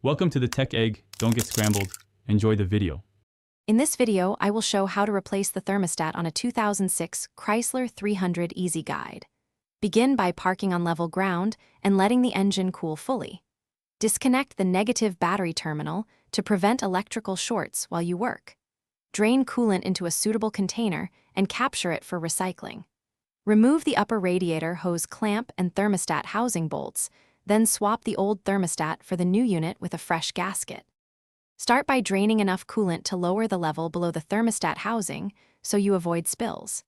Welcome to the Tech Egg. Don't get scrambled. Enjoy the video. In this video, I will show how to replace the thermostat on a 2006 Chrysler 300 Easy Guide. Begin by parking on level ground and letting the engine cool fully. Disconnect the negative battery terminal to prevent electrical shorts while you work. Drain coolant into a suitable container and capture it for recycling. Remove the upper radiator hose clamp and thermostat housing bolts, then swap the old thermostat for the new unit with a fresh gasket. Start by draining enough coolant to lower the level below the thermostat housing so you avoid spills.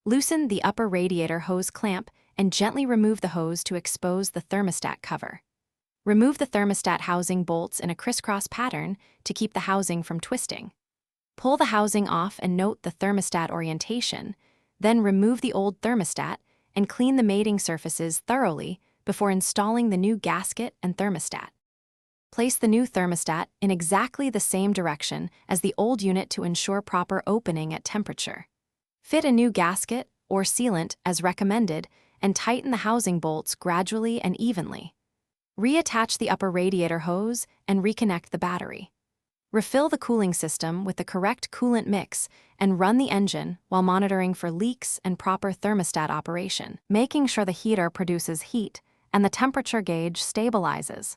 Loosen the upper radiator hose clamp and gently remove the hose to expose the thermostat cover. Remove the thermostat housing bolts in a crisscross pattern to keep the housing from twisting. Pull the housing off and note the thermostat orientation, then remove the old thermostat and clean the mating surfaces thoroughly before installing the new gasket and thermostat. Place the new thermostat in exactly the same direction as the old unit to ensure proper opening at temperature. Fit a new gasket or sealant as recommended and tighten the housing bolts gradually and evenly. Reattach the upper radiator hose and reconnect the battery. Refill the cooling system with the correct coolant mix and run the engine while monitoring for leaks and proper thermostat operation, making sure the heater produces heat and the temperature gauge stabilizes.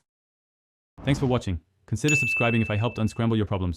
Thanks for watching. Consider subscribing if I helped unscramble your problems.